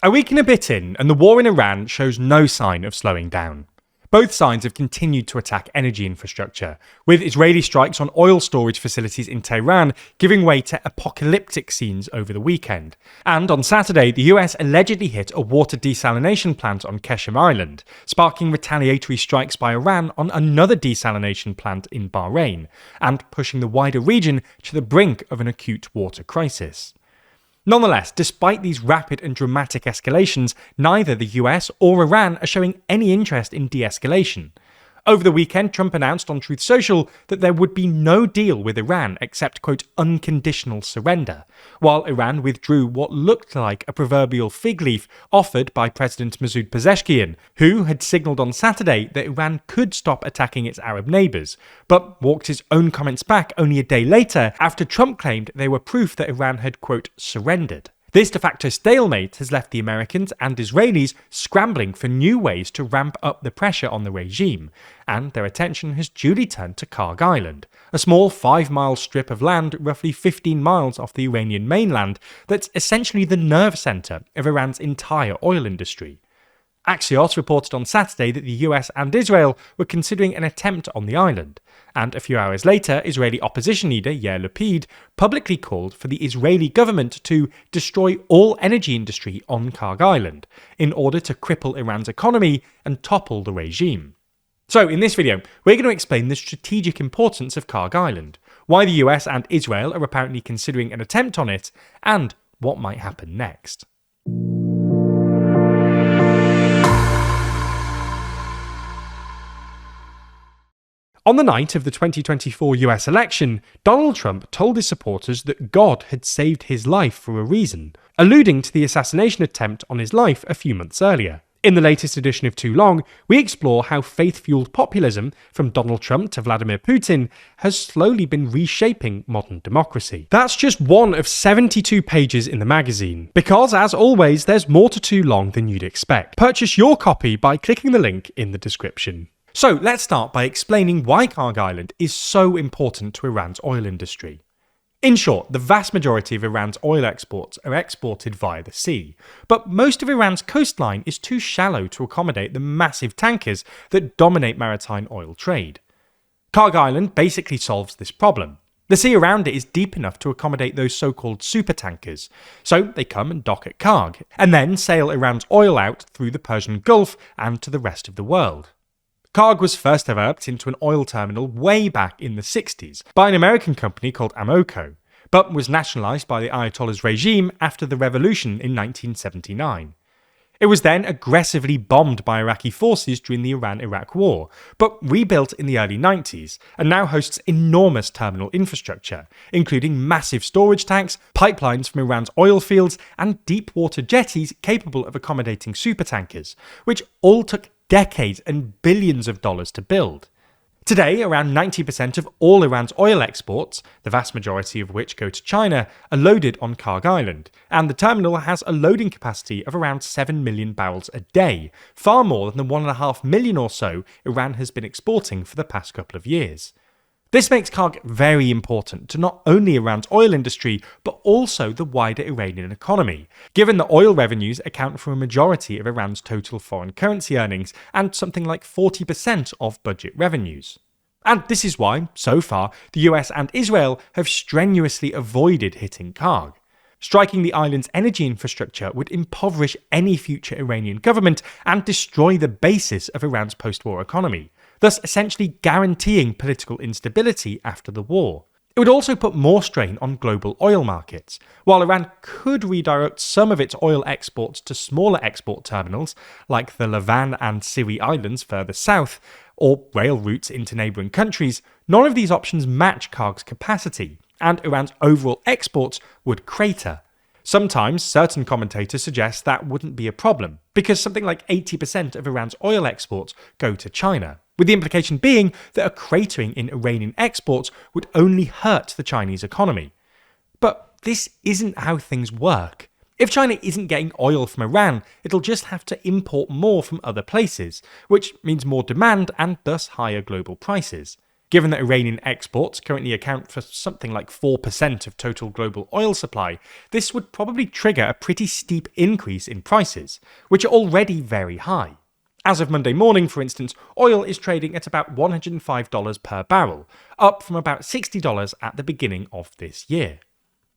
A week and a bit in, and the war in Iran shows no sign of slowing down. Both sides have continued to attack energy infrastructure, with Israeli strikes on oil storage facilities in Tehran giving way to apocalyptic scenes over the weekend. And on Saturday, the US allegedly hit a water desalination plant on Qeshm Island, sparking retaliatory strikes by Iran on another desalination plant in Bahrain, and pushing the wider region to the brink of an acute water crisis. Nonetheless, despite these rapid and dramatic escalations, neither the US or Iran are showing any interest in de-escalation. Over the weekend, Trump announced on Truth Social that there would be no deal with Iran except, quote, unconditional surrender, while Iran withdrew what looked like a proverbial fig leaf offered by President Pezeshkian, who had signalled on Saturday that Iran could stop attacking its Arab neighbours, but walked his own comments back only a day later after Trump claimed they were proof that Iran had, quote, surrendered. This de facto stalemate has left the Americans and Israelis scrambling for new ways to ramp up the pressure on the regime, and their attention has duly turned to Kharg Island, a small 5-mile strip of land roughly 15 miles off the Iranian mainland that's essentially the nerve centre of Iran's entire oil industry. Axios reported on Saturday that the US and Israel were considering an attempt on the island, and a few hours later, Israeli opposition leader Yair Lapid publicly called for the Israeli government to destroy all energy industry on Kharg Island in order to cripple Iran's economy and topple the regime. So in this video, we're going to explain the strategic importance of Kharg Island, why the US and Israel are apparently considering an attempt on it, and what might happen next. On the night of the 2024 US election, Donald Trump told his supporters that God had saved his life for a reason, alluding to the assassination attempt on his life a few months earlier. In the latest edition of Too Long, we explore how faith-fueled populism, from Donald Trump to Vladimir Putin, has slowly been reshaping modern democracy. That's just one of 72 pages in the magazine, because as always, there's more to Too Long than you'd expect. Purchase your copy by clicking the link in the description. So let's start by explaining why Kharg Island is so important to Iran's oil industry. In short, the vast majority of Iran's oil exports are exported via the sea, but most of Iran's coastline is too shallow to accommodate the massive tankers that dominate maritime oil trade. Kharg Island basically solves this problem. The sea around it is deep enough to accommodate those so-called supertankers, so they come and dock at Kharg, and then sail Iran's oil out through the Persian Gulf and to the rest of the world. Kharg was first developed into an oil terminal way back in the 60s by an American company called Amoco, but was nationalised by the Ayatollah's regime after the revolution in 1979. It was then aggressively bombed by Iraqi forces during the Iran-Iraq War, but rebuilt in the early 90s, and now hosts enormous terminal infrastructure, including massive storage tanks, pipelines from Iran's oil fields, and deep-water jetties capable of accommodating supertankers, which all took decades and billions of dollars to build. Today, around 90% of all Iran's oil exports, the vast majority of which go to China, are loaded on Kharg Island, and the terminal has a loading capacity of around 7 million barrels a day, far more than the 1.5 million or so Iran has been exporting for the past couple of years. This makes Kharg very important to not only Iran's oil industry, but also the wider Iranian economy, given that oil revenues account for a majority of Iran's total foreign currency earnings and something like 40% of budget revenues. And this is why, so far, the US and Israel have strenuously avoided hitting Kharg. Striking the island's energy infrastructure would impoverish any future Iranian government and destroy the basis of Iran's post-war economy, thus essentially guaranteeing political instability after the war. It would also put more strain on global oil markets. While Iran could redirect some of its oil exports to smaller export terminals, like the Lavan and Siri Islands further south, or rail routes into neighbouring countries, none of these options match Kharg's capacity, and Iran's overall exports would crater. Sometimes certain commentators suggest that wouldn't be a problem, because something like 80% of Iran's oil exports go to China, with the implication being that a cratering in Iranian exports would only hurt the Chinese economy. But this isn't how things work. If China isn't getting oil from Iran, it'll just have to import more from other places, which means more demand and thus higher global prices. Given that Iranian exports currently account for something like 4% of total global oil supply, this would probably trigger a pretty steep increase in prices, which are already very high. As of Monday morning, for instance, oil is trading at about $105 per barrel, up from about $60 at the beginning of this year.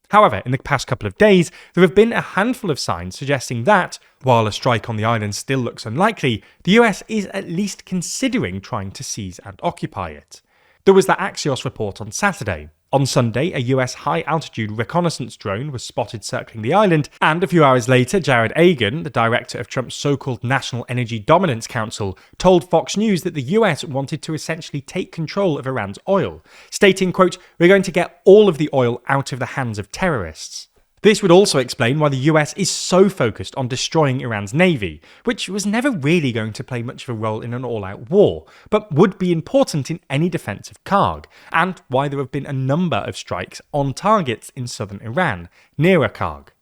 However, in the past couple of days, there have been a handful of signs suggesting that, while a strike on the island still looks unlikely, the US is at least considering trying to seize and occupy it. There was that Axios report on Saturday. On Sunday, a US high-altitude reconnaissance drone was spotted circling the island, and a few hours later, Jared Agan, the director of Trump's so-called National Energy Dominance Council, told Fox News that the US wanted to essentially take control of Iran's oil, stating, quote, "We're going to get all of the oil out of the hands of terrorists." This would also explain why the US is so focused on destroying Iran's navy, which was never really going to play much of a role in an all-out war, but would be important in any defense of Kharg, and why there have been a number of strikes on targets in southern Iran, nearer Kharg.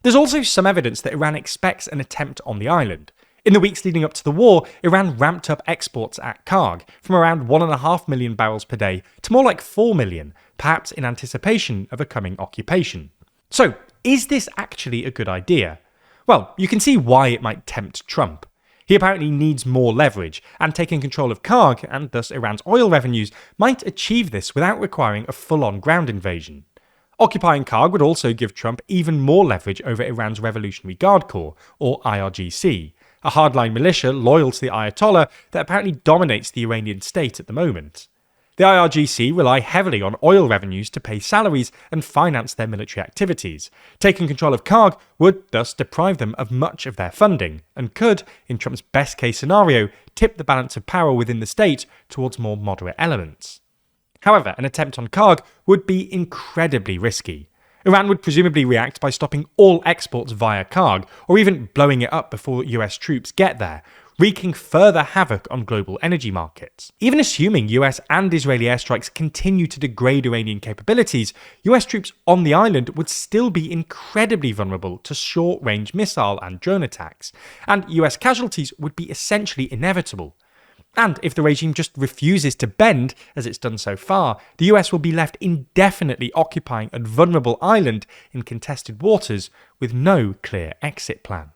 There's also some evidence that Iran expects an attempt on the island. In the weeks leading up to the war, Iran ramped up exports at Kharg from around 1.5 million barrels per day to more like 4 million, perhaps in anticipation of a coming occupation. So, is this actually a good idea? Well, you can see why it might tempt Trump. He apparently needs more leverage, and taking control of Kharg, and thus Iran's oil revenues, might achieve this without requiring a full-on ground invasion. Occupying Kharg would also give Trump even more leverage over Iran's Revolutionary Guard Corps, or IRGC, a hardline militia loyal to the Ayatollah that apparently dominates the Iranian state at the moment. The IRGC rely heavily on oil revenues to pay salaries and finance their military activities. Taking control of Kharg would thus deprive them of much of their funding, and could, in Trump's best-case scenario, tip the balance of power within the state towards more moderate elements. However, an attempt on Kharg would be incredibly risky. Iran would presumably react by stopping all exports via Kharg, or even blowing it up before US troops get there, wreaking further havoc on global energy markets. Even assuming US and Israeli airstrikes continue to degrade Iranian capabilities, US troops on the island would still be incredibly vulnerable to short-range missile and drone attacks, and US casualties would be essentially inevitable. And if the regime just refuses to bend, as it's done so far, the US will be left indefinitely occupying a vulnerable island in contested waters with no clear exit plan.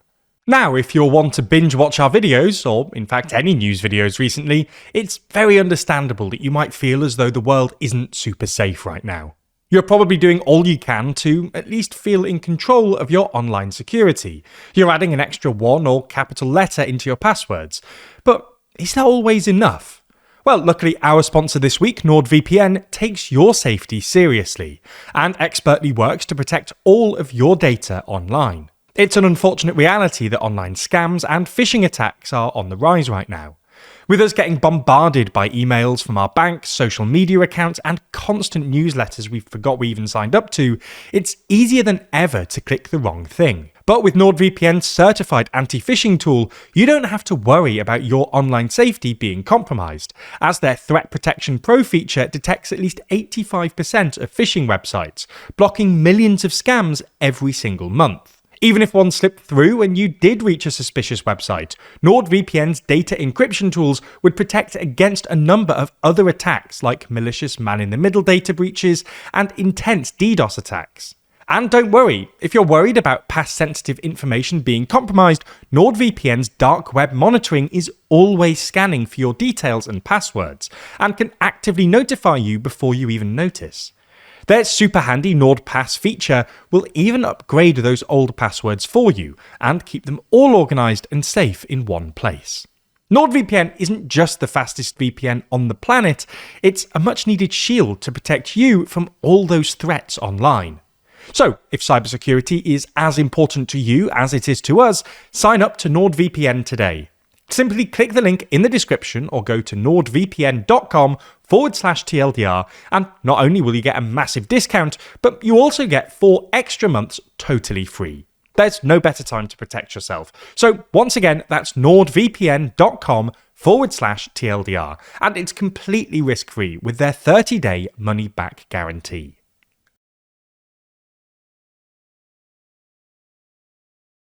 Now, if you're one to binge watch our videos, or in fact any news videos recently, it's very understandable that you might feel as though the world isn't super safe right now. You're probably doing all you can to at least feel in control of your online security. You're adding an extra one or capital letter into your passwords. But is that always enough? Well, luckily our sponsor this week, NordVPN, takes your safety seriously, and expertly works to protect all of your data online. It's an unfortunate reality that online scams and phishing attacks are on the rise right now. With us getting bombarded by emails from our banks, social media accounts, and constant newsletters we forgot we even signed up to, it's easier than ever to click the wrong thing. But with NordVPN's certified anti-phishing tool, you don't have to worry about your online safety being compromised, as their Threat Protection Pro feature detects at least 85% of phishing websites, blocking millions of scams every single month. Even if one slipped through and you did reach a suspicious website, NordVPN's data encryption tools would protect against a number of other attacks like malicious man-in-the-middle data breaches and intense DDoS attacks. And don't worry, if you're worried about past sensitive information being compromised, NordVPN's dark web monitoring is always scanning for your details and passwords, and can actively notify you before you even notice. Their super handy NordPass feature will even upgrade those old passwords for you and keep them all organised and safe in one place. NordVPN isn't just the fastest VPN on the planet, it's a much needed shield to protect you from all those threats online. So, if cybersecurity is as important to you as it is to us, sign up to NordVPN today. Simply click the link in the description or go to nordvpn.com/TLDR, and not only will you get a massive discount, but you also get 4 extra months totally free. There's no better time to protect yourself. So once again, that's nordvpn.com/TLDR, and it's completely risk-free with their 30-day money-back guarantee.